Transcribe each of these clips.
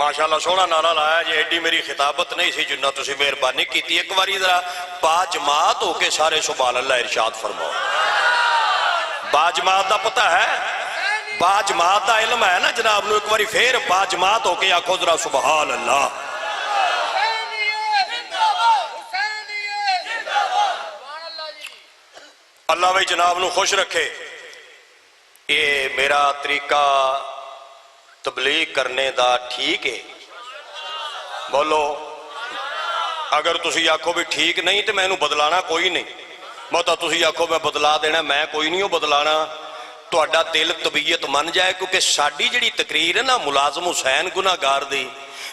माशाअल्लाह सोहना नारा लाया जी। एडी मेरी खिताबत नहीं सी जिन्ना तुसीं मेहरबानी की। एक बार जरा बाजमात होके सारे सुभान अल्लाह इरशाद फरमाओ। बाजमात का पता है? बाजमात का इल्म है ना जनाब नूं? एक बार फिर बाजमात होके आखो जरा सुभान अल्लाह। अल्लाह भाई जनाब नूं खुश रखे। ये मेरा तरीका तबलीग करने का ठीक है? बोलो। अगर तुसी आखो भी ठीक नहीं तो मैं बदलाना कोई नहीं। बहुता तुसी आखो मैं बदला देना, मैं कोई नहीं बदलाना। तुहाडा दिल तबीयत मन जाए, क्योंकि साडी जिहड़ी तकरीर है ना मुलाजम हुसैन गुनाहगार दी,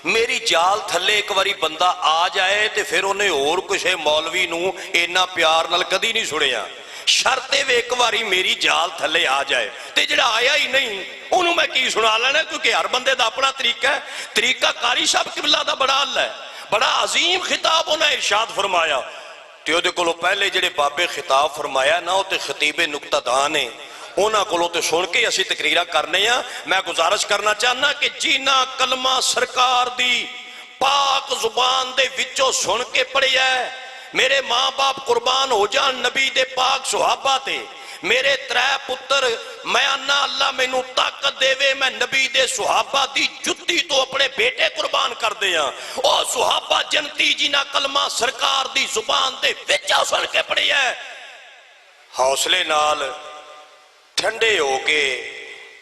मेरी जाल थले एक बारी बंदा आ जाए तो फिर उन्हें होर किसी मौलवी नूं इन्ना प्यार नाल कदी नहीं सुनिया। शर्त वे एक बारी मेरी जाल थले आ जाए, तो जिहड़ा आया ही नहीं उन्होंने मैं की सुना लेना, क्योंकि हर बंदे का अपना तरीका है। तरीका कारी साहब किबला का बड़ा हल है। बड़ा अजीम खिताब उन्हें इरशाद फरमाया। तो उहदे कोलों पहले जिहड़े बाबे खिताब फरमाया ना, वो तो खतीबे नुक्तादान ने, उन्होंने कोलों तो सुन के असीं तकरीरां करने आ। मैं गुजारिश करना चाहना कि जिन्ना कलमा सरकार दी पाक जुबान दे विचों सुन के पढ़िया, मेरे मां बाप कुर्बान हो जान नबी दे पाक सुहाबा ते। मेरे त्रै पुत्र मैं अन्ना अल्लाह मैनू ताकत देवे, मैं नबी दे सुहाबा दी जुत्ती तो अपने बेटे कुर्बान कर दे। ओ सुहाबा जनती जिन्हां कलमा सरकार दी जुबान दे विचों सुन के पढ़िया, हौसले नाल ठंडे हो के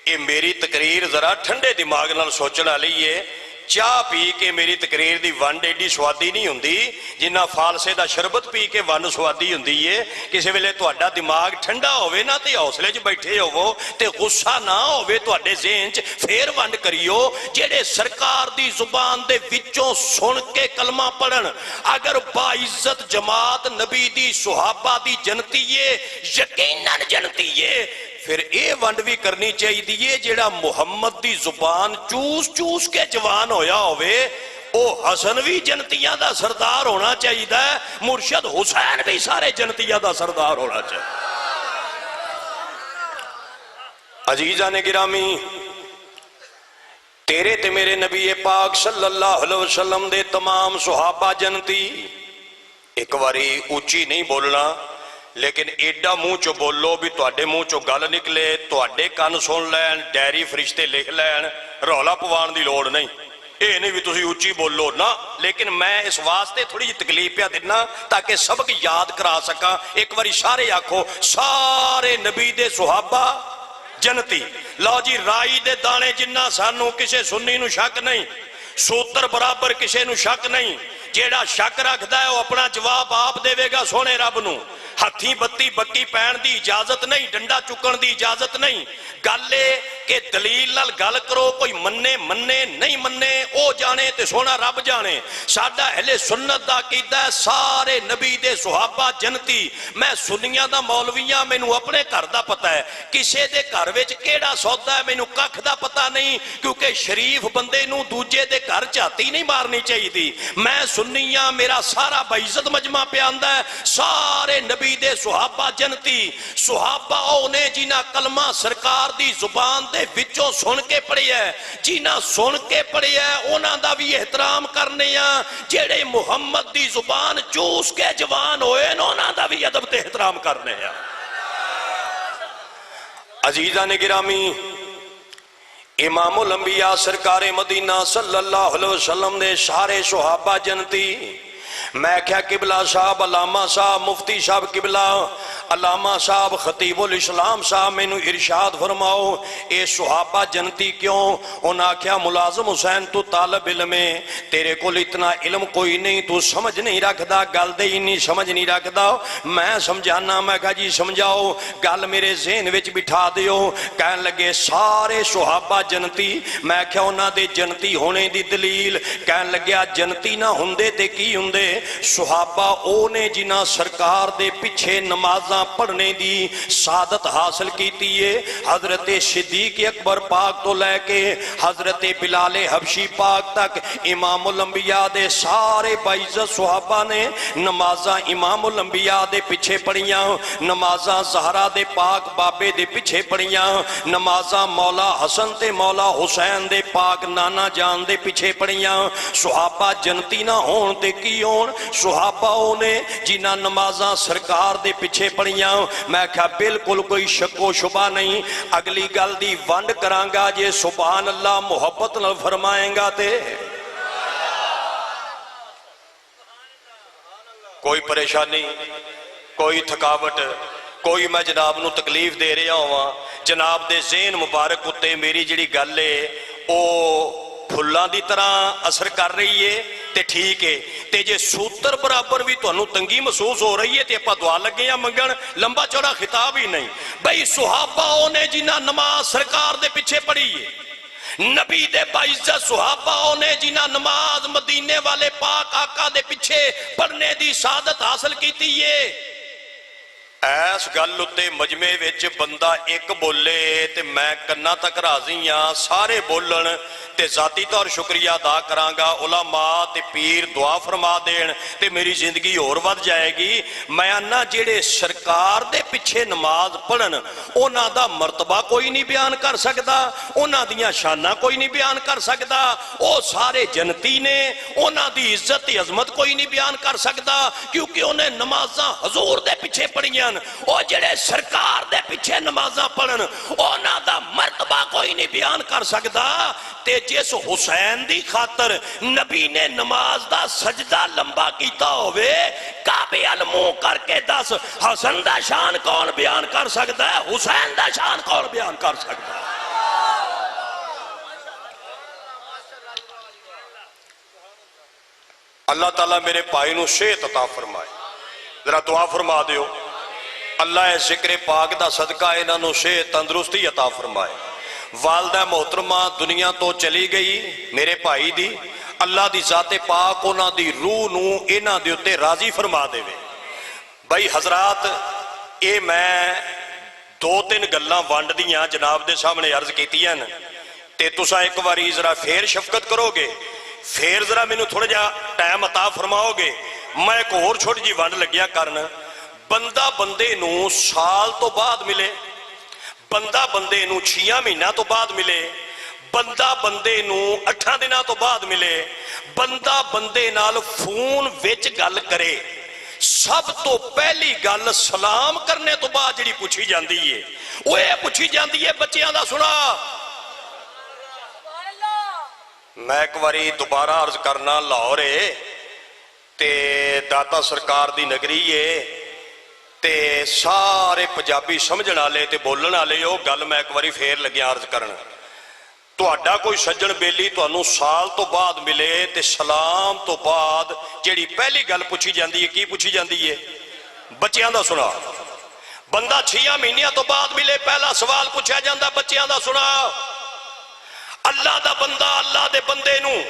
ये मेरी तकरीर जरा ठंडे दिमाग नाल सोचण वाली है। चाह पी के मेरी तकरीर की वंड एडी स्वादी नहीं हुंदी जिन्ना फालसे का शरबत पी के वंड स्वादी हुंदी है। किसी वेले तुहाडा दिमाग ठंडा होवे ना ते हौसले च बैठे होवो ते गुस्सा ना होवे तुहाडे ज़हन च, फिर वंड करियो। जेड़े सरकार दी जुबान दे विचों सुन के कलमा पढ़न, अगर बाइज्जत जमात नबी दी सुहाबा दी जनती है, यकीनन जनती है, फिर ये वंड भी करनी चाहिए। जेड़ा मुहम्मद दी जुबान चूस चूस के जवान होया होवे, ओ हसन भी जनतियां दा सरदार होना चाहिए, मुर्शद हुसैन भी सारे जनतियां दा सरदार होना चाहिए। अजीजा ने गिरामी, तेरे ते मेरे नबी पाक सल्लल्लाहु अलैहि वसल्लम दे तमाम सुहाबा जनती। एक बारी उच्ची नहीं बोलना, लेकिन एडा मुंह चो बोलो भी तुहाडे मुंह चो गल निकले, तुहाडे कान सुन लैन, डायरी फरिश्ते लिख लैन, रौला पवाण दी लोड़ नहीं। ये नहीं भी तुसी उच्ची बोलो ना, लेकिन मैं इस वास्ते थोड़ी जी तकलीफ पिया देना ताकि सबक याद करा सका। एक बारी सारे आखो, सारे नबी दे सुहाबा जनती। लो जी, राई दे दाने जिन्ना सानू किसे सुन्नी नू शक नहीं, सूत्र बराबर किसे नू शक नहीं। जेड़ा शक रखदा है वो अपना जवाब आप देवेगा सोने रब नू। हथी बत्ती बक्की पैण दी इजाजत नहीं, डंडा चुकण दी इजाजत नहीं। गल के दलील नाल गल करो, कोई मन्ने मन्ने नहीं मन्ने ओ जाने ते सोना रब जाने। साडा अहले सुन्नत दा कीदा है सारे नबी दे सुहाबा जनती। मैं सुन्नियां दा मौलवियां, मैनू अपने घर दा पता है, किसे दे घर विच केड़ा सौदा है मैनू कख दा पता नहीं, क्योंकि शरीफ बंदे नू दूजे दे घर झाती नहीं मारनी चाहिए। मैं सुन्नियां, मेरा सारा बाइज्जत मजमा पे आंदा है सारे नबी दे सुहाबा जनती। सुहाबा ओने जिन्हां कलमा सरकार दी जुबान दे विचों सुन के पढ़िया, जिन्हां सुन के पढ़िया उन्हां दा भी एहतराम करने आ। जेड़े मुहम्मद दी जुबान चूस के जवान होए उन्हां दा भी अदब ते एहतराम करने आ। अजीजा ने गिरामी, इमामुल अंबिया सरकारे मदीना सल्लल्लाहु अलैहि वसल्लम ने सारे सुहाबा जनती। मैं क्या किबला साहब, अलामा साहब, मुफ्ती साहब किबला, अलामा साहब, खतीबुल इस्लाम साहब मैनू इरशाद फरमाओ ये सुहाबा जनती क्यों? उन्हें आख्या मुलाजम हुसैन तू तालब इल्म है, तेरे को इतना इल्म कोई नहीं, तू समझ नहीं रखता, गल दे इन्नी समझ नहीं रखता। मैं समझाना, मैं कहा जी समझाओ, गल मेरे ज़हन विच बिठा दियो। कहन लगे सारे सुहाबा जनती। मैं क्या उन्होंने जनती होने की दलील? कहन लग्या जनती ना हुंदे ते की हुंदे? सुहाबा ओ ने जिन्हां सरकार दे पिछे नमाज़ां पढ़ने दी सादत हासिल कीती है। हजरत सिद्दीक अकबर पाक तो लैके हजरत बिलाल हबशी पाक तक इमामुल अंबिया दे सारे बाइज़्ज़त सुहाबा ने नमाज़ां इमामुल अंबिया दे पिछे पढ़ियां, नमाज़ां ज़हरा दे पाक बाबे दे पिछे पढ़ियां, नमाज़ां मौला हसन ते मौला हुसैन दे पाक नाना जान दे पिछे पढ़ियां। सुहाबा जनती ना होण ते की होण, सुहाबा ने जिन्हां नमाज़ां सरकार दे पिछे पढ़ियां। मैं क्या बिल्कुल कोई शक्को शुबा नहीं। अगली गल दी वंड करांगा, जे सुभान अल्लाह मुहब्बत नाल फरमाएगा ते कोई परेशानी, कोई थकावट, कोई मैं जनाब नूं तकलीफ दे रहा होवां, जनाब दे ज़हन मुबारक उत्ते मेरी जिहड़ी गल है ओ फुल्लां दी तरह असर कर रही है ते ठीक है। ते जे सूत्र बराबर भी तुहानूं तंगी महसूस हो रही है ते आपां दुआ लगे आ मंगण, लंबा चौड़ा खिताब ही नहीं। बई सुहाबा ने जिन्हां नमाज सरकार दे पिछे पढ़ी है, नबी दे बाइज़्ज़त सुहाबा ने जिन्हां नमाज मदीने वाले पाक आका दे पिछे पढ़ने दी सादत हासिल कीती है। ऐस गल उत्ते मजमे विच बंदा एक बोले ते मैं कन्ना तक राजी हाँ, सारे बोलन ते जाती तौर शुक्रिया अदा करांगा। उलमा ते पीर दुआ फरमा देन ते मेरी जिंदगी होर वध जाएगी। मैं आना जेड़े सरकार दे पिछे नमाज पढ़न उन्हां दा मरतबा कोई नहीं बयान कर सकदा, उन्हां दियां शाना कोई नहीं बयान कर सकदा, वो सारे जनती ने, उन्हां दी इज्जत अजमत कोई नहीं बयान कर सकदा, क्योंकि उन्हें नमाजा हजूर दे पिछे पढ़ियां। वो जेड़े सरकार दे पिछे नमाजा पढ़न उन्हां दा मरतबा कोई नहीं बयान कर सकदा। ते जिस हुसैन दी खातर नबी ने नमाज दा सजदा लंबा कीता होवे, काबे अल मुंह करके दस हसन दा शान कौन बयान कर सकदा है, हुसैन दा शान कौन बयान कर सकदा है। अल्लाह ताला मेरे भाई नूं सेहत अता फरमाए, जरा दुआ फरमा दियो। अल्लाह जिक्र पाक दा सदका इन्हां नूं सेहत तंदुरुस्ती अता फरमाए। वालदा मोहतरमा दुनिया तो चली गई मेरे भाई दी, अल्लाह दी जाते पाक उन्हां दी रूह नूं इन्हां दे उत्ते राजी फरमा देवे। बई हजरात, ये मैं दो तीन गल्लां वंड दियां जनाब दे सामने अर्ज कीतियां न, ते तुसां एक बारी जरा फेर शफकत करोगे, फिर जरा मैनू थोड़ा जा टाइम अता फरमाओगे। मैं एक होर छोटी जी वंड लग्या करन। बंदा बंदे नूं साल तो बाद मिले, बंदा बंदे नूं 6 महीनों तो बाद मिले, बंदा बंदे नूं 8 दिनों तो बाद मिले, बंदा बंदे नाल फोन विच गल करे, सब तो पहली गल सलाम करने तो बाद जिहड़ी पूछी जाती है वो ये पूछी जाती है बच्चियां दा सुना। मैं एक बारी दोबारा अर्ज करना, लाहौर है ते दाता सरकार दी नगरी है ते सारे पंजाबी समझण वाले ते बोलण वाले, वो गल मैं एक बारी फेर लग्या अर्ज करन। तुहाडा कोई सज्जन बेली तुहानूं साल तो बाद मिले ते सलाम तो बाद जिहड़ी पहली गल पूछी जाती है, की पूछी जाती है? बच्चियां दा सुना। बंदा 6 महीनों तो बाद मिले, पहला सवाल पूछा जाता बच्चियां दा सुना। अल्लाह दा बंदा अल्लाह दे बंदे नूं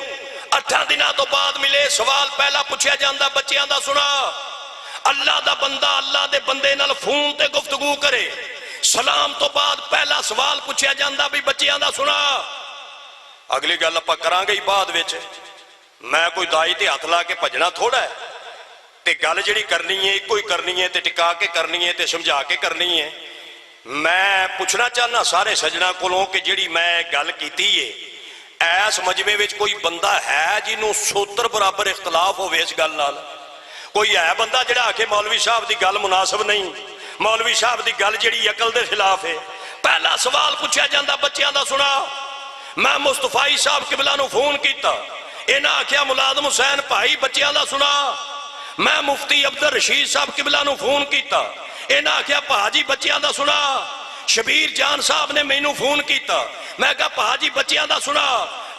8 दिनों तो बाद मिले, सवाल पहला पूछा जाता बच्चियां दा सुना। अल्लाह दा बंदा अल्लाह दे बंदे नाल फोन ते गुफ्तगू करे, सलाम तो बाद पहला सवाल पूछा जाता भी बच्चियां दा सुना। अगली गल आपां करांगे ही बाद विच। मैं कोई दाई ते हथ ला के भजना थोड़ा है, ते गल जिहड़ी करनी है इको ही करनी है, ते टिका के करनी है, ते समझा के करनी है। मैं पूछना चाहना सारे सज्जना कोलों कि जिहड़ी मैं गल कीती है, ऐस मजमे विच कोई बंदा है जिन्हों सूत्र बराबर इख्तलाफ होवे इस गल नाल? कोई है बंदा जिहड़ा आखे मौलवी साहब की गल मुनासिब नहीं, मौलवी साहब की गल जिहड़ी अकल के खिलाफ है? पहला सवाल पूछा जाता बच्चियां दा सुना। मैं मुस्तफाई साहब किबला नूं फोन किया, इन्हां आख्या मुलाजम हुसैन भाई बच्चियां दा सुना। मैं मुफ्ती अब्दुल रशीद साहब किबला नूं फोन किया, इन्हां आख्या भाजी बच्चियां दा सुना। शबीर जान साहब ने मैनू फोन किया, मैं कहा भाजी बच्चियां दा सुना।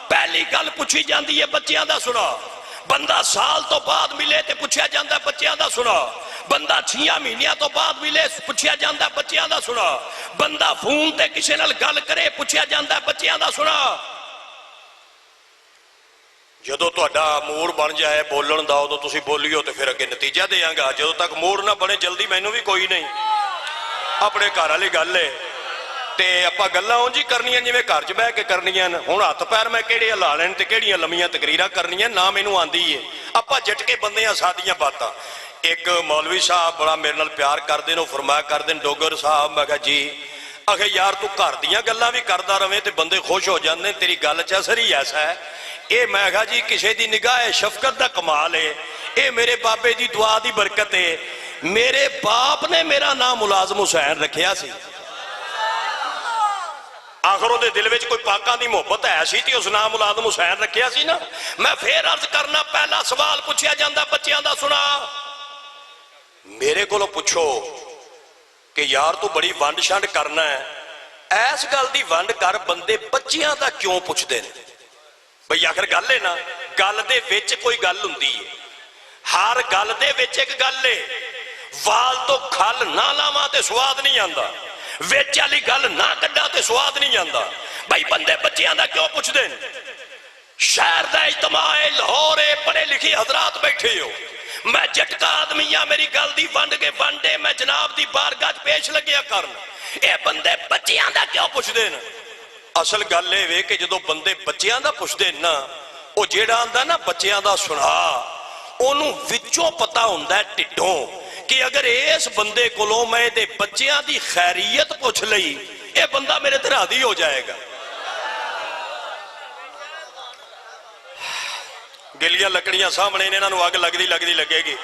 पहली गल पूछी जाती है बच्चियां दा सुना। बंदा साल तो बाद मिले तो पूछा जाता बच्चियां दा सुना। बंदा 6 महीनों तो बाद मिले पूछा जाता बच्चियां दा सुना। बंदा फोन ते किसी नाल गल करे पूछा जाता बच्चियां दा सुना। ਜਦੋਂ ਤੁਹਾਡਾ ਮੂਡ ਬਣ ਜਾਏ ਬੋਲਣ ਦਾ ਉਦੋਂ ਤੁਸੀਂ ਬੋਲਿਓ ਤੇ ਫਿਰ ਅੱਗੇ ਨਤੀਜਾ ਦੇਵਾਂਗਾ। ਜਦੋਂ ਤੱਕ ਮੂਡ ਨਾ ਬਣੇ ਜਲਦੀ ਮੈਨੂੰ ਵੀ ਕੋਈ ਨਹੀਂ। ਆਪਣੇ ਘਰ ਵਾਲੀ ਗੱਲ ਏ ਤੇ ਆਪਾਂ ਗੱਲਾਂ ਉਂਝ ਹੀ ਕਰਨੀਆਂ ਜਿਵੇਂ ਘਰ 'ਚ ਬਹਿ ਕੇ ਕਰਨੀਆਂ ਨੇ। ਹੁਣ ਹੱਥ ਪੈਰ ਮੈਂ ਕਿਹੜੇ ਹਿਲਾ ਲੈਣ ਤੇ ਕਿਹੜੀਆਂ ਲੰਮੀਆਂ ਤਕਰੀਰਾਂ ਕਰਨੀਆਂ ਨਾ ਮੈਨੂੰ ਆਂਦੀ ਏ। ਆਪਾਂ ਜਟਕੇ ਬੰਦੇ ਆ ਸਾਦੀਆਂ ਬਾਤਾਂ। ਇੱਕ ਮੌਲਵੀ ਸਾਹਿਬ ਬੜਾ ਮੇਰੇ ਨਾਲ ਪਿਆਰ ਕਰਦੇ ਨੇ, ਉਹ ਫਰਮਾਇਆ ਕਰਦੇ ਨੇ ਡੋਗਰ ਸਾਹਿਬ, ਮੈਂ ਕਿਹਾ ਜੀ, ਆਖੇ ਯਾਰ ਤੂੰ ਘਰ ਦੀਆਂ ਗੱਲਾਂ ਵੀ ਕਰਦਾ ਰਵੇਂ ਤੇ ਬੰਦੇ ਖੁਸ਼ ਹੋ ਜਾਂਦੇ, ਤੇਰੀ ਗੱਲ 'ਚ ਅਸਰ ਹੀ ਐਸਾ ਹੈ। ਇਹ ਮੈਂ ਕਿਹਾ ਜੀ ਕਿਸੇ ਦੀ ਨਿਗਾਹ ਸ਼ਫਕਤ ਦਾ ਕਮਾਲ ਏ, ਇਹ ਮੇਰੇ ਬਾਬੇ ਦੀ ਦੁਆ ਦੀ ਬਰਕਤ ਏ। ਮੇਰੇ ਬਾਪ ਨੇ ਮੇਰਾ ਨਾਮ ਮੁਲਾਜ਼ਮ ਹੁਸੈਨ ਰੱਖਿਆ ਸੀ। आखिर ਉਹਦੇ दिल में कोई पाकों की मुहब्बत है सी तो उस नाम मुलाजम हुसैन रखिया सी ना। मैं फिर अर्ज करना, पहला सवाल पूछा जाता बच्चों का, सुना मेरे को पुछो कि यार तू बड़ी वंड छंड करना है, इस गल की वंड कर, बंदे बच्चों का क्यों पुछते हैं बई? आखिर गल है ना, गल दे विच कोई गल हुंदी है, हर गल दे विच एक गल है। वाल तो खल ना लावां ते स्वाद नहीं आंदा, विच वाली गल ना कड्डा ते स्वाद नहीं आंदा। भाई बंदे बच्चियां दा क्यों पुछदे ने? शहर दा इज्तिमा है, लाहौर है, पढ़े लिखे हजरात बैठे हो, मैं जटका आदमी हाँ, मेरी गल दी वंड के वंडे मैं जनाब दी बारगाह च पेश लग्या करन। ये बंदे बच्चियां दा क्यों पुछदे ने? असल गल ये वे कि जदों बंदे बच्चियां दा पुछदे ना, वो जेड़ा आंदा ना बच्चियां दा सुना, ओनू विचों पता हुंदा है ढिड्डों कि अगर इस बंदे कोलों मैं दे बच्चियां दी खैरियत पुछ लई, ये बंदा मेरे ते राजी हो जाएगा। गिलियां लकड़ियां सामने ने, इन्हां नूं अग लगदी लगदी लगेगी।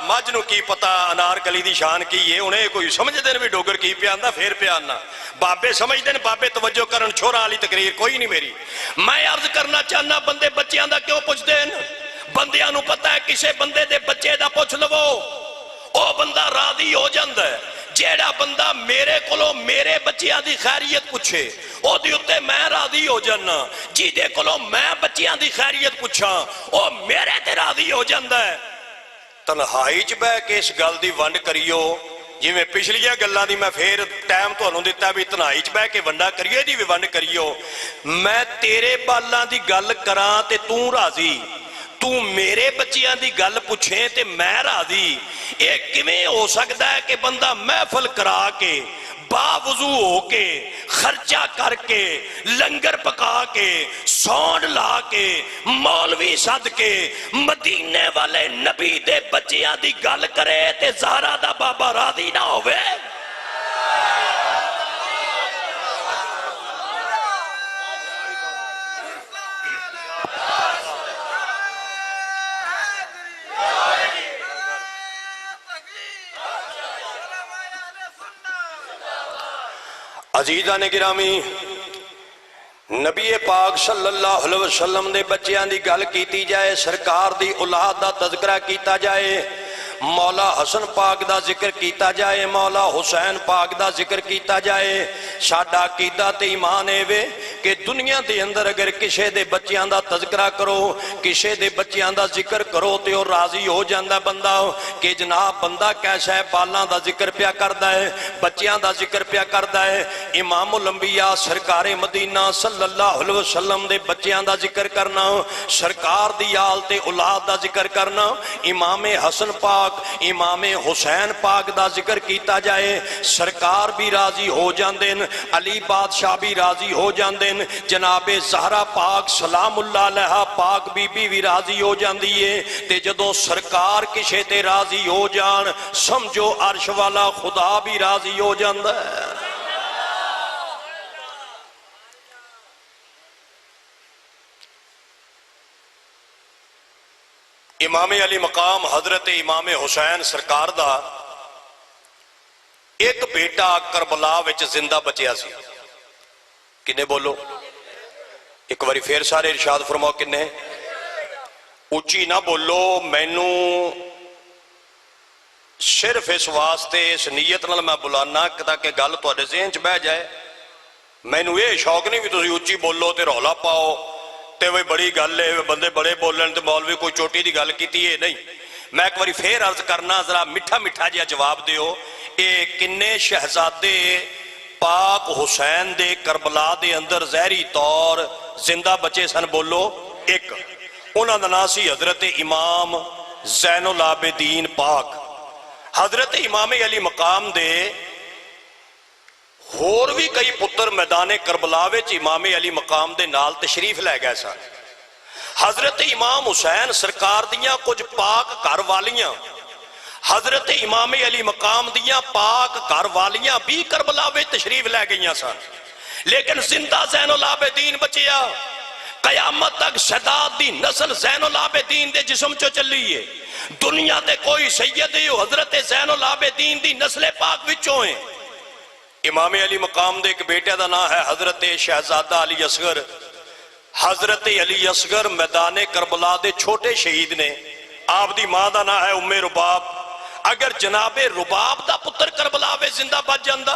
मझ नूं की पता अनारकली दी शान की है, उन्हें कोई समझदे ने भी डोगर की पिया आंदा, फिर पिया आना। बाबे समझदे ने, बाबे तवज्जो करन, छोरा वाली तकरीर कोई नहीं मेरी। मैं अर्ज करना चाहना, बंदे बच्चियां दा क्यों पुछदे ने? बंदियां नूं पता है किसे बंदे दे बच्चे दा पुछ लवो ओ बंदा राजी हो जाता है। जेड़ा बंदा मेरे कोलों मेरे बच्चियां दी खैरियत पूछे ओदे उत्ते मैं राजी हो जाना, जिहदे कोलों मैं बच्चियां दी खैरियत पूछां ओ मेरे ते राजी हो जाता है। तन्हाई च बह के इस गल दी वंड करियो, जिवें पिछलियां गल्लां दी मैं फिर टाइम तुहानूं दिता भी तन्हाई च बह के वंडा करियो, दी भी वंड करियो। मैं तेरे बालां दी गल करां ते तूं राजी, तू मेरे बच्चियां दी गल पुछे ते मैं राजी। ये किवें हो सकता है कि बंदा महफल करा के बावजू हो के खर्चा करके लंगर पका के सौंड ला के मौलवी सद के मदीने वाले नबी दे बच्चियां दी गल करे ते ज़हरा दा बाबा राजी ना होवे? अजीज़ा ने गिरामी, नबी पाक सल्लल्लाहु अलैहि वसल्लम दे बच्चियां दी गल कीती जाए, सरकार दी औलाद दा तज़किरा कीता जाए, मौला हसन पाक दा जिक्र कीता जाए, मौला हुसैन पाक दा जिक्र कीता जाए, साडा अकीदा ते ईमान है वे कि दुनिया दे अंदर अगर किसी दे बच्चियां दा तज़किरा करो, किसी दे बच्चियां दा जिक्र करो तो वह राजी हो जाता बंदा कि जनाब बंदा कैसा है, बालां दा जिक्र पिया करता है, बच्चियां दा जिक्र पिया करता है। इमामुल अंबिया सरकारे मदीना सल्लल्लाहु अलैहि वसल्लम दे बच्चियां दा जिक्र करना, सरकार दी आल ते औलाद दा जिक्र करना, इमामे हसन पाक इमामे हुसैन पाक दा जिक्र किया जाए, सरकार भी राजी हो जाते हैं, अली बादशाह भी राजी हो जाते हैं, जनाबे ज़हरा पाक सलामुल्लाह अलैहा पाक बीबी भी राजी हो जाती है। ते जदों सरकार किसे ते राजी हो जान, समझो अर्श वाला खुदा भी राजी हो जाता है। इमामे अली मकाम हजरत इमामे हुसैन सरकार दा एक बेटा करबला विच जिंदा बचिया सी। किन्ने बोलो एक बारी फिर सारे इरशाद फरमाओ, किन्ने? उच्ची ना बोलो, मैनू सिर्फ इस वास्ते इस नीयत नाल मैं बुलाना ताकि गल तुहाडे ज़हन च बह जाए। मैनू ये शौक नहीं भी तुसीं उच्ची बोलो ते रौला पाओ ते वे बड़ी गल है, बंदे बड़े बोलन ते मौलवी कोई चोटी की गल की है नहीं। मैं एक बार फिर अर्ज करना, जरा मिठा मिठा जिहा जवाब दिओ, ये किन्ने शहजादे पाक हुसैन दे करबला दे अंदर जहरी तौर जिंदा बचे सन? बोलो। एक उन्हां दा नाम सी हजरत इमाम ज़ैनुल आबिदीन पाक। हजरत इमाम अली मकाम दे होर भी कई पुत्र मैदाने करबला विच इमाम अली मकाम दे नाल तशरीफ लै गए सन। हजरत इमाम हुसैन सरकार दियां कुछ पाक घर वालियां, हजरत इमाम अली मकाम दियां पाक घर वालियां भी करबला विच तशरीफ लै गई सन, लेकिन जिंदा ज़ैनुल आबिदीन बचिया। कयामत तक शदाद दी नस्ल ज़ैनुल आबिदीन दे जिस्म चो चली है। दुनिया दे कोई सैयद हजरत ज़ैनुल आबिदीन दी नस्ल पाक विचों है। इमाम अली मकाम दे एक बेटे का नाम है हजरत शहजादा अली असगर। हजरत अली असगर मैदाने करबला दे छोटे शहीद ने। आप दी मां का नाम है उम्मे रुबाब। अगर जनाबे रुबाब का पुत्र करबला वे जिंदा बच जाता,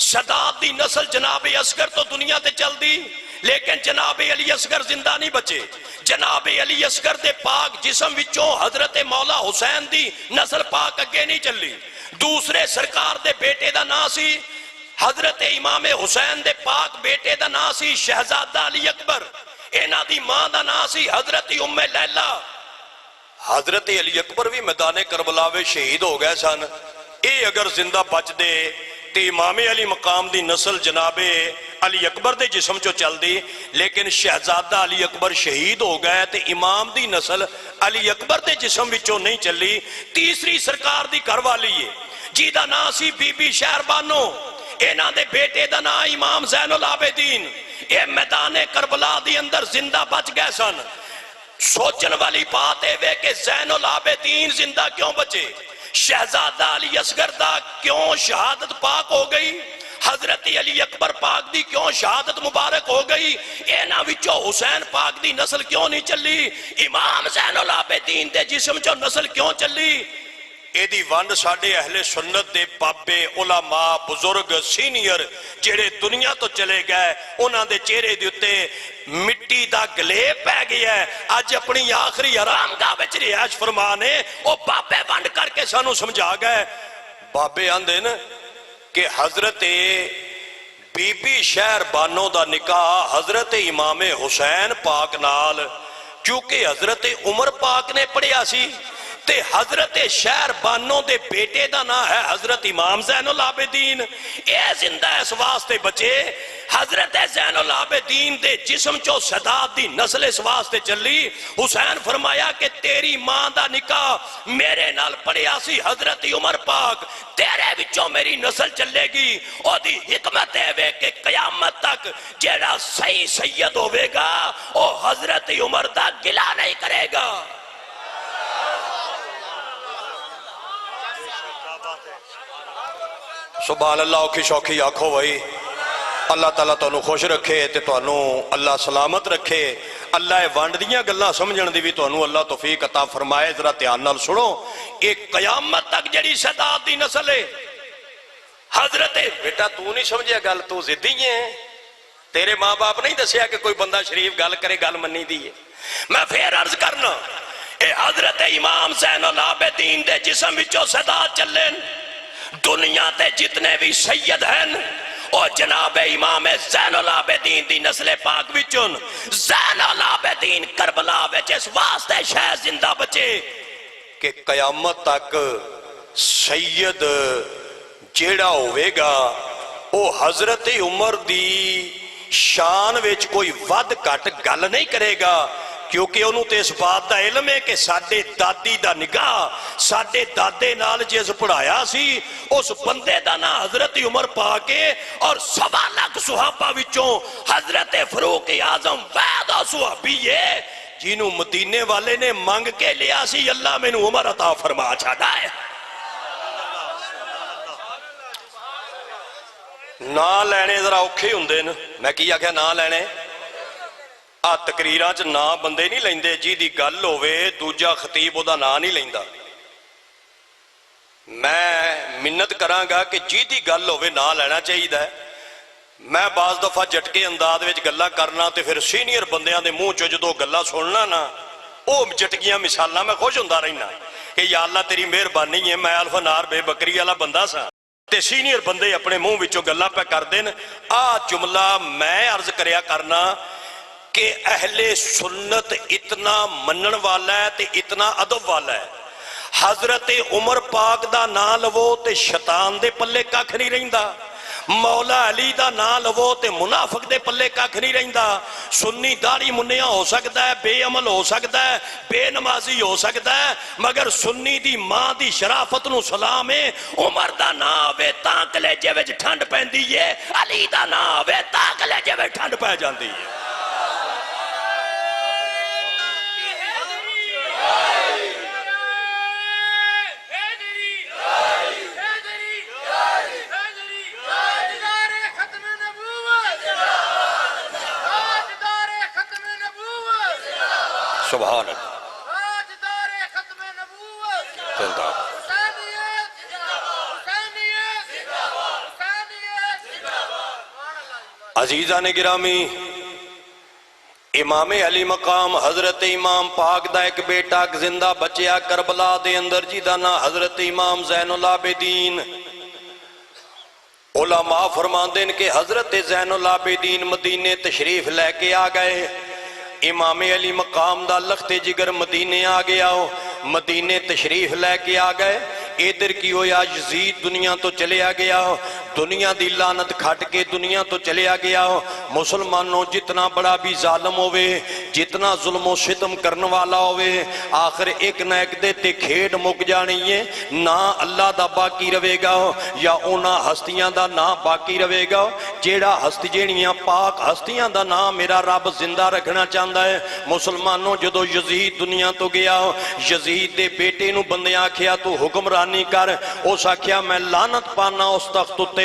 शदाद दी नस्ल जनाबे असगर तो दुनिया ते चलदी, लेकिन जनाबे अली असगर जिंदा नहीं बचे। जनाबे अली असगर दे पाक जिस्म विचों हजरत मौला हुसैन दी नस्ल पाक अगे नहीं चली। दूसरे सरकार दे बेटे का नाम सी हजरत इमाम हुसैन दे पाक बेटे का नाम सी शहजादा अली अकबर। इन्हां दी मां का नाम सी हजरत उम्मे लैला। हजरत अली अकबर भी मैदाने करबला विच शहीद हो गए सन। ये अगर जिंदा बचदे तो इमाम अली मकाम की नस्ल जनाबे अली अकबर के जिस्म चो चलती, लेकिन शहजादा अली अकबर शहीद हो गए तो इमाम की नस्ल अली अकबर के जिस्म विचों नहीं चली। तीसरी सरकार की घरवाली है जिहदा नाम सी बीबी शहरबानो। इन्हां दे बेटे का नाम इमाम ज़ैनुल आबिदीन। ये मैदाने करबला दी अंदर जिंदा बच गए सन। सोचने वाली बात है कि ज़ैनुल आबिदीन जिंदा क्यों बचे, शहजादा अली असगर दा क्यों शहादत पाक हो गई, हजरत अली अकबर पाक दी क्यों शहादत मुबारक हो गई, इन्हां विचों हुसैन पाक दी नस्ल क्यों नहीं चली, इमाम ज़ैनुल आबिदीन दे जिस्म चों नस्ल क्यों चली। एदी वंड साडे अहले सुन्नत दे बाबे उलमा बुजुर्ग सीनियर जेड़े दुनिया तो चले गए उन्हां दे चेहरे दे उत्ते मिट्टी दा गलेब पै गया है। अज अपनी आखिरी आरामगाह विच रिहाइश फरमाने ओ बाबे वंड करके सानू समझा गए। बाबे आंदे न कि हजरत बीबी शहरबानो दा निकाह हजरत इमाम हुसैन पाक नाल, क्योंकि हजरत उमर पाक ने पढ़िया सी ते हजरत शहरबानो दे बेटे का नाम है हजरत इमाम ज़ैनुल आबिदीन। ये जिंदा इस वास्ते बचे, हजरत ज़ैनुल आबिदीन दे जिस्म चो शदाद दी नस्ल इस वास्ते चली। हुसैन फरमाया कि तेरी मां दा निकाह मेरे नाल पढ़िया सी हजरत उमर पाक, तेरे विचों मेरी नस्ल चलेगी। ओदी हिकमत है कि कयामत तक जेड़ा सही सैयद होवेगा ओ हजरत उमर दा गिला नहीं करेगा। सुभान अल्लाह। औखी सौखी आखो भाई, अल्लाह ताला तुहानू खुश रखे ते तुहानू अल्लाह सलामत रखे। अल्लाह वंड दियां गल्लां समझण दी भी तुहानू अल्लाह तौफीक अता फरमाए। जरा ध्यान नाल सुनो, एक कयामत तक जड़ी शदाद दी नस्ल है हजरत। बेटा तू नहीं समझिया गल, तू जिद्दी है। तेरे मां बाप नहीं दसिया कि कोई बंदा शरीफ गल करे गल मन्नी दी है। मैं फिर अर्ज करना, ए हजरत इमाम ज़ैनुल आबिदीन दे जिस्म विचों शदाद चले। दुनिया ते जितने भी सैयद हैं और जनाब इमाम ज़ैनुल आबिदीन दी नस्ल पाक विचों ज़ैनुल आबिदीन करबला विच इस वास्ते शायद जिंदा बचे कि कयामत तक सैयद जेड़ा होवेगा वो हजरत उमर दी शान विच कोई वध घट गल नहीं करेगा, क्योंकि उन्होंने तो इस बात का इलम है कि साडे दादी दा निगाह साडे दादे नाल जिस पढ़ाया सी उस बंदे दा ना हजरत उमर पाक है। और 1.25 लाख सुहाबा विचों हजरत फरूक आजम वैदा सुहाबी है जिन्हों मदीने वाले ने मंग के लिया सी, अल्लाह मैनू उमर अता फरमा छाड़ा है। ना लैने जरा औखे हुंदे न। मैं की आख्या ना लैने, आ तकरीरां च ना बंदे नहीं लेंदे, जिहदी गल होवे दूजा खतीब उहदा नां नहीं लैंदा। मैं मिन्नत करांगा कि जिहदी गल होवे ना लेना चाहिए। मैं बाज़ दफा झटके अंदाज विच गल्लां करना ते फिर सीनियर बंदियां दे मूँह चो जदों गल्लां सुनना ना वो झटकियां मिसालां मैं खुश हुंदा रहना कि या अल्लाह तेरी मेहरबानी है। मैं अल्फनार बेबकरी वाला बंदा सा ते सीनियर बंदे अपने मूँह विचों गल्लां पे करदे न। आ जुमला मैं अर्ज करिया करना कि अहले सुन्नत इतना मनन वाला है ते इतना अदब वाला है। हजरत उमर पाक दा नाम लवो ते शैतान दे पल्ले कख नहीं रहिंदा, मौला अली दा नाम लवो ते मुनाफिक दे पल्ले कख नहीं रहिंदा। सुन्नी दाढ़ी मुन्निया हो सकता है, बेअमल हो सकता है, बेनमाजी हो सकता है, मगर सुन्नी दी मां दी शराफत नूं सलाम है। उमर दा नाम आवे तां कलेजे विच ठंड पैंदी है, अली दा नाम आवे तां कलेजे विच ठंड पै जांदी है। सुभान अजीजा ने गिरामी, इमाम अली मकाम हजरत इमाम पाक दा एक बेटा जिंदा बचिया करबला दे अंदर, जिदा ना हजरत इमाम ज़ैनुल आबिदीन। उलमा फरमांदे ने कि हजरत ज़ैनुल आबिदीन मदीने तशरीफ लैके आ गए। इमाम अली मकाम दा लखते जिगर मदीने आ गया हो, मदीने तशरीफ लैके आ गए। इधर की होया, यजीद दुनिया तो चलिया गया हो, दुनिया दी लानत खट के दुनिया तो चलिया गया हो। मुसलमानों जितना बड़ा भी जालम होवे, जितना जुल्म सितम करने वाला होवे, आखिर एक न एक दे ते खेड मुक जानी है। ना अल्लाह दा बाकी रवेगा या उन्हां हस्तियां दा ना बाकी रवेगा। जेड़ा हस्ती जेड़ियां पाक हस्तियां दा नाम मेरा रब जिंदा रखना चाहता है। मुसलमानों जदों यजीद दुनिया तो गया, यजीद दे बेटे नूं बंदे आखिया तू हुक्मरानी कर, उस आखिया मैं लानत पाना उस तख्त उत्ते,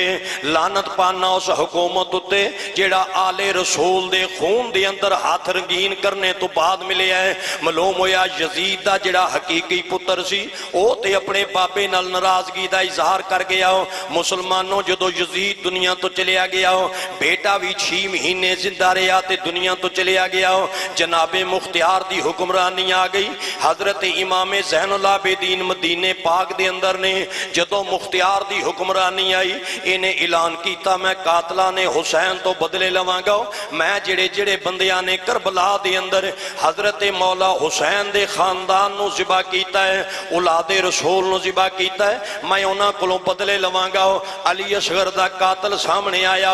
लानत पाना उस हुकूमत उत्ते जेड़ा आले रसूल दे खून दे अंदर हाथ रंगीन करने तो बाद मिले है। मालूम होया यजीद दा जेड़ा हकीकी पुत्र सी ओ ते अपने बाबे नाल नाराजगी दा इजहार कर गया हो। मुसलमानों जदों यजीद दुनिया तो चलिया गया हो, बेटा भी 6 महीने जिंदा रहा ते दुनिया तो चलिया गया हो। जनाबे मुख्तियार दी हुक्मरानी आ गई। हजरत इमाम ज़ैनुल आबिदीन मदीने पाक दे अंदर ने जदों मुख्तियार दी हुक्मरानी आई, इन्हें ऐलान किया मैं कातला ने हुसैन तो बदले लवांगा। मैं जेड़े जेड़े बंदियां ने करबला दे अंदर हजरत मौला हुसैन दे खानदान नूं ज़िबा कीता है, औलादे रसूल नूं ज़िबा कीता है, मैं उन्हां कोलों बदले लवांगा। अली असगर दा कातल सामने आया,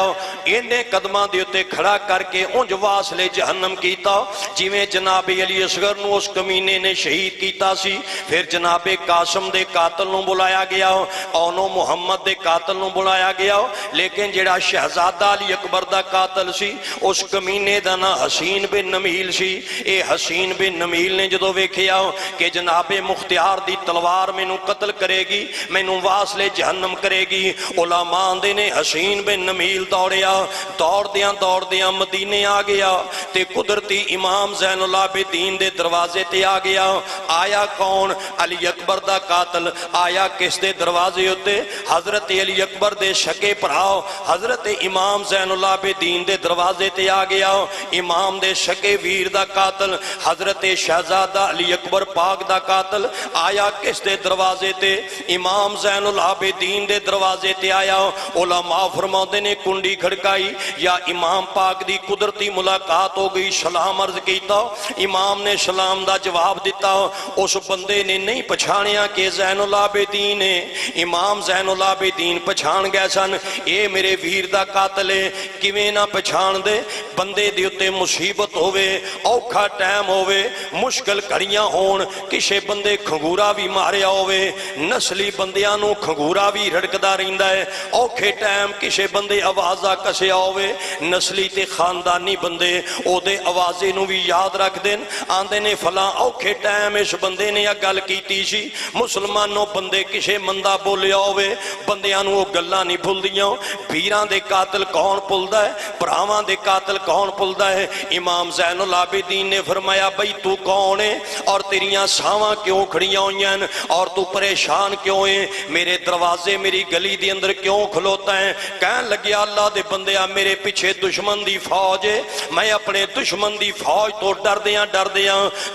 इन्हें कदमां दे उत्ते खड़ा करके उंज वासले जहन्नम कीता जिवें जनाबे अली असगर नूं उस कमीने ने शहीद कीता सी। फिर जनाबे कासम दे कातल नूं बुलाया गया, औनो मुहम्मद दे कातल नूं बुलाया गया। लेकिन जेड़ा शहजादा अली अकबर दा कातल सी उस कमीने दा ना हसीन बिन नमील सी। ए हसीन बिन नमील ने जदों वेखिया कि जनाबे मुख्तियार दी तलवार मैनू कतल करेगी, मैनू वासले जहन्नम करेगी, उलमा आंदे ने हसीन बिन नमील दौड़िया, दौड़दियां मदीने आ गया ते कुदरती इमाम ज़ैनुल आबिदीन दे दरवाजे ते आ गया। आया कौन? अली अकबर दा कातल आया किस दे दरवाजे उत्ते? हजरत अली अकबर दे शके भराओ हजरत इमाम ज़ैनुल आबिदीन दे दरवाजे ते आ गया। इमाम दे शके वीर दा कातल हजरत शहजादा अली अकबर पाक दा कातल आया किस दे दरवाजे ते? इमाम ज़ैनुल आबिदीन दे दरवाजे ते आया। उलमा फरमाते ने कुंडी खड़काई या इमाम पाक दी कुदरती मुलाकात हो गई, सलाम अर्ज कीता, इमाम ने सलाम दा जवाब दिता। उस बंदे ने नहीं पछाणिया कि ज़ैनुल आबिदीन है। इमाम ज़ैनुल आबिदीन पछाण गए सन, ये मेरे वीर दा कातल है। किवें ना पछाण दे? बंदे दे उत्ते मुसीबत होवे, औखा टाइम होवे, मुश्किल घड़ियां होण, किसे बंदे खंगूरा भी मारिया होवे, नस्ली बंदियां नूं खंगूरा भी रड़कदा रहिंदा है। औखे टाइम किसे बंदे आवाज़ा कसिया होवे, नस्ली ते खानदानी बंदे ओदे आवाज़े नूं भी याद रखदे न, आंदे ने फलां औखे टाइम इस बंदे ने आ गल कीती सी। मुसलमानों बंदे किसे मंदा बोलिया होवे, बंदियां नूं ओह गल्लां नहीं भुलदियां। वीरां दे कातल कौन भुलदा है, भरावां दे कातल कौन भुलदा है? इमाम ज़ैनुल आबिदीन ने फरमाया बई तू कौन है और तेरियां सावां क्यों खड़ियां होईयां न और तू परेशान क्यों है? मेरे दरवाजे मेरी गली दे अंदर क्यों खलोता है? कहन लग्या अल्लाह दे बंदिया मेरे पिछे दुश्मन दी फौज है, मैं अपने दुश्मन दी फौज तो डरदियां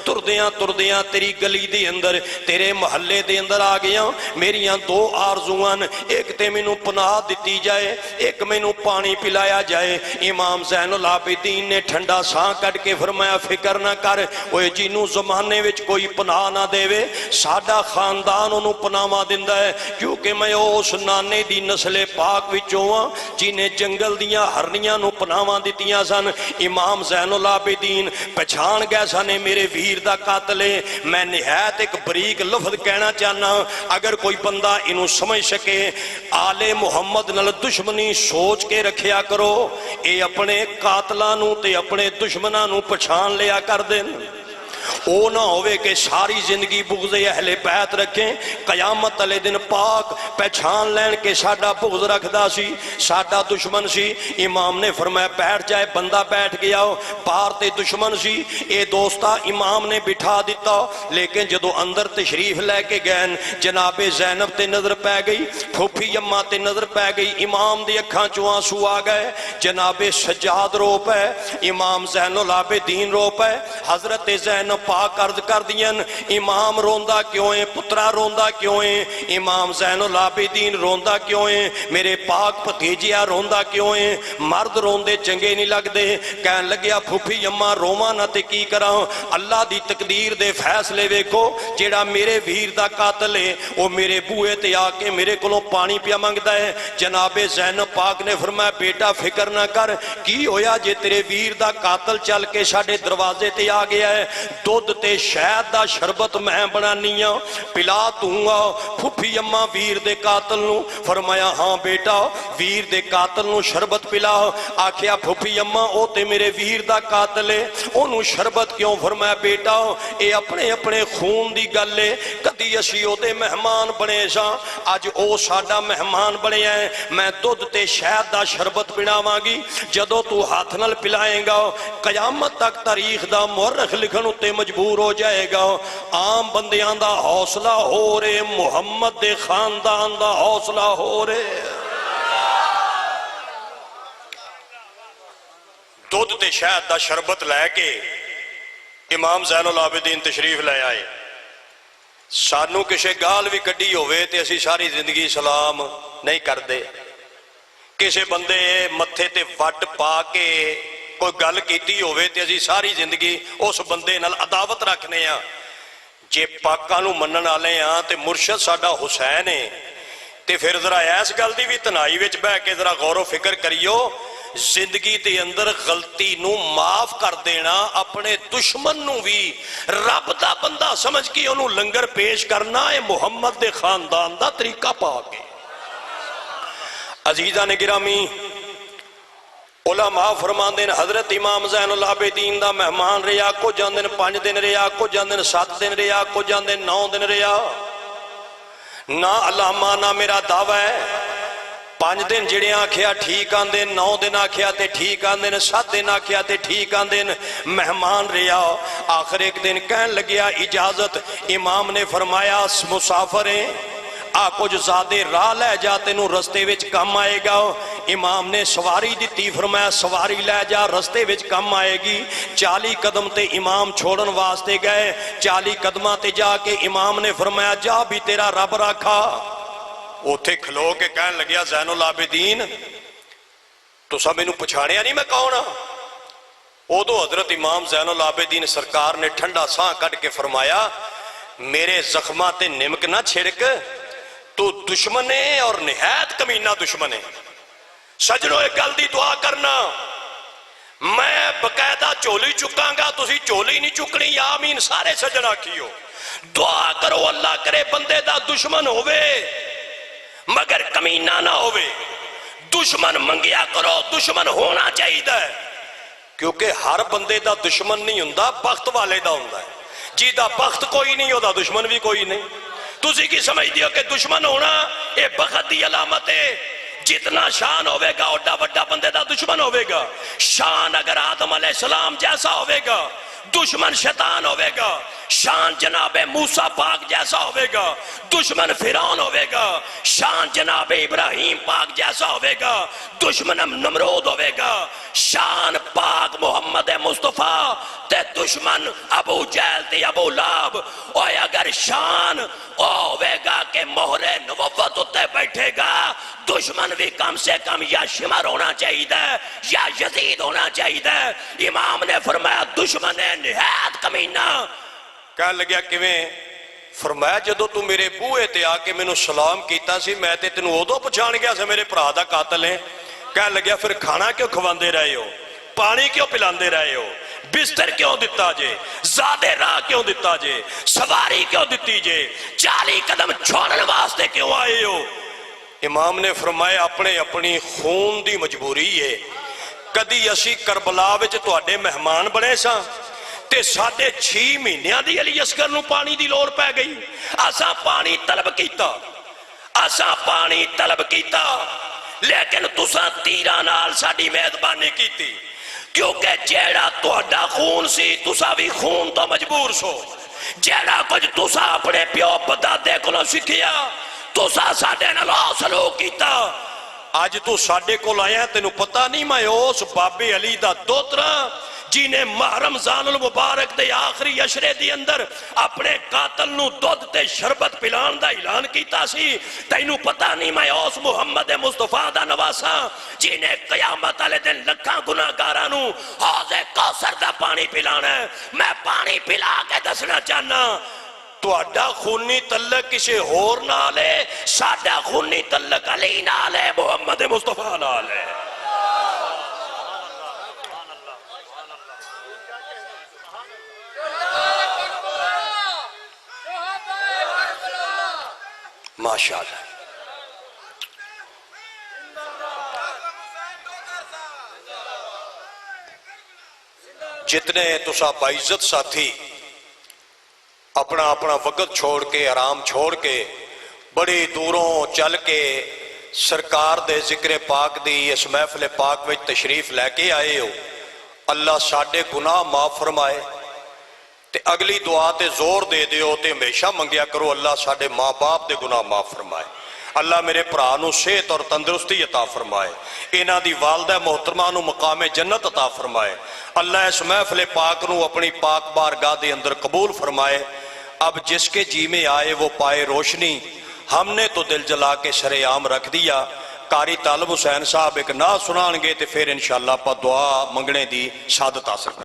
तुरदियां तुरदियां तेरी गली दे अंदर तेरे महल्ले दे अंदर आ गया। मेरियां दो आरज़ूआं, एक ते मैनू पनाह दिती जाए, एक मैनू पानी पिलाया जाए। इमाम ज़ैनुल आबिदीन ने ठंडा साह कट के फरमाया फिक्र ना कर, ओए जिन्नू जमाने विच कोई पनाह ना देवे साडा खानदान उन्होंने पनावा दिंदा है, क्योंकि मैं उस नाने दी नस्ले पाक विचों हां जिन्हें जंगल दियां हरनियां नू पनावा दित्तियां सन। इमाम ज़ैनुल आबिदीन पछाण गए सन मेरे वीर दा कातल है। मैं निहायत एक बरीक लफ्ज कहना चाहना, अगर कोई बंदा इनू समझ सके, आले मुहम्मद नाल दुश्मनी सोच के रखिया करो, ये अपने कातलां नू ते अपने दुश्मनां नू पछाण लिया कर देन। ओ ना होवे कि सारी जिंदगी बुग़्ज़े अहले बैत रखें, कयामत वाले दिन पाक पहचान लैन के साडा बुग़्ज़ रखदा सी, साडा दुश्मन सी। इमाम ने फरमाया बैठ जाए, बंदा बैठ गया, बाहर ते दुश्मन सी। ए दोस्ता इमाम ने बिठा दिता, लेकिन जदों अंदर तशरीफ लैके गए जनाबे ज़ैनब ते नज़र पै गई, फूफी अम्मा ते नज़र पै गई। इमाम दी अखां चों आंसू आ गए, जनाबे सज्जाद रो पै, इमाम ज़ैनुल आबिदीन रो पै। हज़रत ज़ैनब पाक अर्ज कर दियन, इमाम रोंदा क्यों है, पुत्रा रोंदा क्यों है, इमाम ज़ैनुल आबिदीन रोंदा क्यों है, मेरे पाक भतीजिया रोंदा क्यों है, मर्द रोंदे चंगे नहीं लगते। कहन लग्या फूफी अम्मा रोवां ना ते की करा, अल्लाह दी तकदीर दे फैसले वेखो, जेड़ा मेरे वीर दा कातल है वो मेरे बूहे ते आके मेरे कोलों पानी पिया मंगदा है। जनाबे ज़ैनब पाक ने फरमाया बेटा फिक्र ना कर, की होया जे तेरे वीर दा कातल चल के साडे दरवाजे ते आ गया है, दुध ते शहद दा शरबत मैं बनानी आ, पिला दूंगा। फुफी अम्मा वीर दे कातल नू फरमाया हाँ बेटा वीर दे कातल नू शरबत पिला। आखिया फुफी अम्मा ओ ते मेरे वीर दा कातल है, ओनू शरबत क्यों? फरमाया बेटा ये अपने अपने खून दी गल है, कदी असी ओदे मेहमान बने सा, अज ओ साडा मेहमान बनिया है, मैं दुध ते शहद दा शरबत पिलावांगी। जदों तू हाथ नाल पिलाएगा कयामत तक तारीख दा मुअर्रिख लिखण उत्ते मजबूर हो जाएगा। आम बंदियां दा हौसला हो रे, मुहम्मद दे खानदान दा हौसला हो रे। दुध ते शहद दा शरबत लैके इमाम ज़ैनुल आबिदीन तशरीफ ले आए। सानू किसी गाल भी कड्डी होवे ते असी सारी जिंदगी सलाम नहीं करते। किसी बंदे मत्थे ते वट पा के कोई गल कीती होवे ते असी सारी जिंदगी उस बंदे नाल अदावत रखने आ। जे पाकां नूं मनण वाले आ ते मुर्शद साडा हुसैन है, ते फिर जरा इस गल दी भी तनाई विच बह के जरा गौर फिक्र करियो, जिंदगी के अंदर गलती नू माफ कर देना, अपने दुश्मन नू भी रब दा बंदा समझ के उन्होंने लंगर पेश करना, है मुहम्मद दे खानदान दा तरीका पा के। अजीजा ने गिरामी उलमा फरमांदे ने हजरत इमाम ज़ैनुल आबिदीन दा मेहमान रहा, कुछ आंदे 5 दिन रहा, कुछ आंदे 7 दिन रहा, कुछ आंदे 9 दिन रहा। ना अलामा ना मेरा दावा है, 5 दिन जिहड़े आखिया ठीक आंदे, 9 दिन आखिया ते ठीक आंदे, 7 दिन आखिया ते ठीक आंदे। मेहमान रहा, आखिर एक दिन कहन लग्या इजाजत, इमाम ने फरमाया मुसाफर है, आ कुछ ज्यादा राह लै जा, तेनू रस्ते विच कम आएगा। इमाम ने सवारी दी, फरमाया सवारी लै जा, रस्ते विच कम आएगी। 40 कदम ते इमाम छोड़न वास्ते गए, 40 कदमां ते जाके इमाम ने फरमाया जा भी तेरा रब राखा। उथे खलो के कहन लग्या ज़ैनुल आबिदीन तुसा मैनू पछाणिया नहीं मैं कौन हाँ? उदों हजरत इमाम ज़ैनुल आबिदीन सरकार ने ठंडा साह कट के फरमाया मेरे जख्मां ते निमक ना छिड़क, तू दुश्मन है और निहायत कमीना दुश्मन है। सजनों एक गल दी दुआ करना, मैं बकायदा झोली चुकांगा, तुसी झोली नहीं चुकनी। आमीन सारे सजन आखियो, दुआ करो अल्लाह करे बंदे दा दुश्मन होवे मगर कमीना ना होवे। दुश्मन मंगिया करो, दुश्मन होना चाहिए, क्योंकि हर बंदे दा दुश्मन नहीं हुंदा, बख्त वाले दा हुंदा है। जिहदा बख्त कोई नहीं ओहदा दुश्मन भी कोई नहीं। तुसी की समझदे हो कि दुश्मन होना ये बख्त दी अलामत है? जितना शान होवेगा ओडा वड्डा बंदे दा दुश्मन होवेगा। शान अगर आदम अलैहिस्सलाम जैसा होवेगा दुश्मन शैतान होवेगा, शान जनाबे मूसा पाक जैसा होवेगा। दुश्मन फिरौन होवेगा, शान जनाबे इब्राहिम पाक जैसा होवेगा। दुश्मन नमरूद होवेगा, शान पाक मोहम्मद मुस्तफा ते दुश्मन अबू जहल ते अबू लाब। और अगर शान होवेगा कि मोहरे नबुव्वत उत्ते बैठेगा, दुश्मन भी कम से कम या शिमर होना चाहिए या यजीद होना चाहिए। इमाम ने फरमाया दुश्मन है निहायत कमीना। कह लग्या किवें? फरमाया जदों तू मेरे बूहे ते आके मैनू सलाम कीता सी, मैं ते तेनू उदों पछाण गया सी मेरे भरा दा कातल है। कह लग्या फिर खाना क्यों खवांदे रहे हो, पानी क्यों पिलांदे रहे हो, बिस्तर क्यों दिता जे, ज़ादे राह क्यों दिता जे, सवारी क्यों दिती जे, 40 कदम छोड़न वास्ते क्यों आए हो? इमाम ने फरमाया अपने अपनी खून दी मजबूरी है। कदी असी करबला विच तुहाडे मेहमान बने सां ते साढ़े 6 महीनों की अली असगर नूं पानी की लोड़ पै गई। असां पानी तलब कीता, असां पानी तलब कीता, लेकिन तुसां तीरां नाल साडी मेहरबानी कीती, क्योंकि जेड़ा तुहाडा खून सी तुसां भी खून तो मजबूर सो। जेड़ा कुछ तुसां अपने प्यो पदादे कोलों सीखिया तुसां साडे नाल सलूक कीता। अज तू साडे कोल आया, तेनू पता नहीं मैं उस बाबे अली दा दोतरा जिन्हें माह रमजानुल मुबारक दे आखिरी अशरे दे अंदर अपने कातल नू दुध ते शरबत पिलाण दा ऐलान कीता सी। तैनू पता नहीं मैं उस मुहम्मद मुस्तफा दा नवासा जिन्हें कयामत वाले दिन लखां गुनाहगारां नू हौज़े कौसर दा पानी पिलाना है। मैं पानी पिला के दसना चाहना तुहाडा खूनी तल्लक किसी होर नाल है, साडा खूनी तल्लक अली नाल है, मुहम्मद मुस्तफा नाल है। माशाअल्लाह। जितने तुसा बाइज्जत साथी अपना अपना वक्त छोड़ के आराम छोड़ के बड़ी दूरों चल के सरकार दे जिक्र पाक दी इस महफिल पाक में तशरीफ लैके आए हो, अल्लाह साडे गुनाह माफ फरमाए। ते अगली दुआ ते जोर दे दियो ते हमेशा मंगया करो अल्लाह साडे माँ बाप दे गुनाह माफ फरमाए। अल्लाह मेरे भरा नू सेहत और तंदुरुस्ती अता फरमाए, इन्हां दी वालदा मोहतरमा नू मकामे जन्नत अता फरमाए। अल्लाह इस महफिल पाक नू अपनी पाक बारगाह दे अंदर कबूल फरमाए। अब जिसके जी में आए वो पाए रोशनी, हमने तो दिल जला के सरेआम रख दिया। कारी तालिब हुसैन साहब एक नात सुनाएंगे तो फिर इंशाअल्लाह आप दुआ मंगने की सादत हासिल